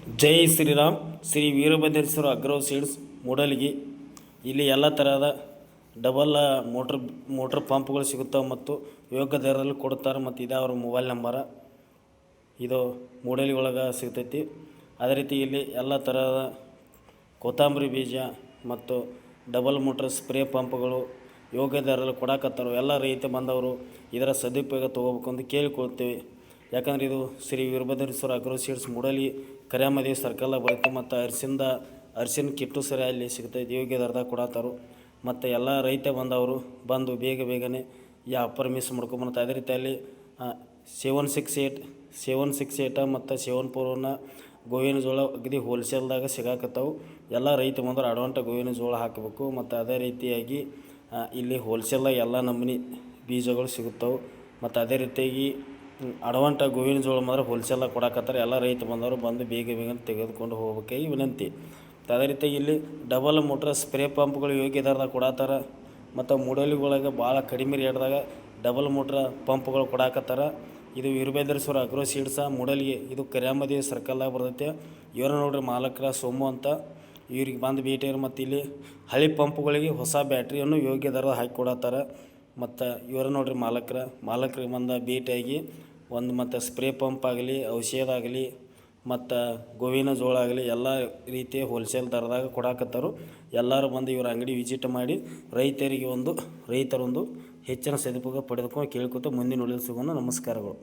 ಜೈ Shriram. Shri Veerabhadreshwara agro seeds Mudalgi. ಇಲ್ಲಿ ಎಲ್ಲ ಥರದ ಡಬಲ್ ಮೋಟ್ರ್ ಪಂಪ್ಗಳು ಸಿಗುತ್ತವೆ ಮತ್ತು ಯೋಗ್ಯ ದರದಲ್ಲಿ ಕೊಡುತ್ತಾರೆ. ಮತ್ತು ಇದು ಅವ್ರ ಮೊಬೈಲ್ ನಂಬರ. ಇದು ಮೂಡಲ್ಗಿ ಒಳಗೆ ಸಿಗ್ತೈತಿ. ಅದೇ ರೀತಿ ಇಲ್ಲಿ ಎಲ್ಲ ಥರದ ಕೊತ್ತಂಬರಿ ಬೀಜ ಮತ್ತು ಡಬಲ್ ಮೋಟ್ರ್ ಸ್ಪ್ರೇ ಪಂಪ್ಗಳು ಯೋಗ್ಯ ದರದಲ್ಲಿ ಕೊಡಾಕತ್ತಾರೋ. ಎಲ್ಲ ರೈತ ಬಂದವರು ಇದರ ಸದುಪಯೋಗ ತೊಗೋಬೇಕು ಅಂತ ಕೇಳಿಕೊಳ್ತೇವೆ. ಯಾಕಂದರೆ ಇದು ಶ್ರೀ ವೀರಭದ್ರೇಶ್ವರ ಅಗ್ರೋ ಸೀಡ್ಸ್ ಮೂಡಲ್ಗಿ ಕರಿಯಮ್ಮದೇವಿ ಸರ್ಕಲ್ದಾಗ ಬರುತ್ತೆ. ಮತ್ತು ಅರಿಶಿನ ಕಿಟ್ಟು ಸರಿ ಅಲ್ಲಿ ಸಿಗ್ತೈತೆ, ಯೋಗ್ಯ ದರದಾಗ ಕೊಡತ್ತಾರು. ಮತ್ತು ಎಲ್ಲ ರೈತ ಬಂದು ಬೇಗನೆ ವ್ಯಾಪಾರ ಮಿಸ್ ಮಾಡ್ಕೊಂಬಂತ. ಅದೇ ರೀತಿಯಲ್ಲಿ 768 ಮತ್ತು 74 ಗೋವಿನ ಜೋಳ ಅಗದಿ ಹೋಲ್ಸೇಲ್ದಾಗ ಸಿಗಾಕತ್ತಾವು. ಎಲ್ಲ ರೈತ ಬಂದವರು ಅಡ್ವಾಂಟ ಗೋವಿನ ಜೋಳ ಹಾಕಬೇಕು. ಮತ್ತು ಅದೇ ರೀತಿಯಾಗಿ ಇಲ್ಲಿ ಹೋಲ್ಸೇಲ್ದಾಗ ಎಲ್ಲ ನಮೂನಿ ಬೀಜಗಳು ಸಿಗುತ್ತವೆ. ಮತ್ತು ಅದೇ ರೀತಿಯಾಗಿ ಅಡ್ವಾಂಟ ಗೋವಿನ ಜೋಳ ಮಾತ್ರ ಹೋಲ್ಸೇಲಾಗ ಕೊಡಾಕತ್ತಾರೆ. ಎಲ್ಲ ರೈತ ಬಂದು ಬೇಗನೆ ತೆಗೆದುಕೊಂಡು ಹೋಗ್ಬೇಕಾಗಿ ವಿನಂತಿ. ಅದೇ ರೀತಿಯಾಗಿ ಇಲ್ಲಿ ಡಬಲ್ ಮೋಟ್ರ್ ಸ್ಪ್ರೇ ಪಂಪ್ಗಳು ಯೋಗ್ಯ ದರದಾಗ ಕೊಡತ್ತಾರ. ಮತ್ತು ಮೂಡಲ್ಗಿ ಭಾಳ ಕಡಿಮೆ ರೇಟ್ದಾಗ ಡಬಲ್ ಮೋಟ್ರ್ ಪಂಪ್ಗಳು ಕೊಡಾಕತ್ತಾರ. ಇದು ವೀರಭದ್ರೇಶ್ವರ ಅಗ್ರೋ ಸೀಡ್ಸ ಮೂಡಲ್ಗಿ. ಇದು ಕರಿಯಮ್ಮದೇವಿ ಸರ್ಕಲ್ದಾಗ ಬರ್ತೈತೆ. ಇವರು ನೋಡ್ರಿ ಮಾಲಕರ ಸೋಮು ಅಂತ. ಇವ್ರಿಗೆ ಬಂದು ಭೇಟಿಯಾರ. ಮತ್ತು ಇಲ್ಲಿ ಹಳೆ ಪಂಪ್ಗಳಿಗೆ ಹೊಸ ಬ್ಯಾಟ್ರಿಯನ್ನು ಯೋಗ್ಯ ದರದ ಹಾಕಿ ಕೊಡತ್ತಾರ. ಮತ್ತು ಇವರು ನೋಡ್ರಿ ಮಾಲಕರಿಗೆ ಬಂದು ಭೇಟಿಯಾಗಿ ಮತ್ತು ಸ್ಪ್ರೇ ಪಂಪ್ ಆಗಲಿ, ಔಷಧ ಆಗಲಿ, ಮತ್ತು ಗೋವಿನ ಜೋಳ ಆಗಲಿ ಎಲ್ಲ ರೀತಿಯ ಹೋಲ್ಸೇಲ್ ದರದಾಗ ಕೊಡಾಕತ್ತಾರು. ಎಲ್ಲರೂ ಬಂದು ಇವ್ರ ಅಂಗಡಿ ವಿಸಿಟ್ ಮಾಡಿ ರೈತರೊಂದು ಹೆಚ್ಚಿನ ಸದುಪಯೋಗ ಪಡೆದುಕೊಂಡು ಕೇಳ್ಕೊತ ಮುಂದಿನ ಉಳಿದ ಸಿಗೋಣ. ನಮಸ್ಕಾರಗಳು.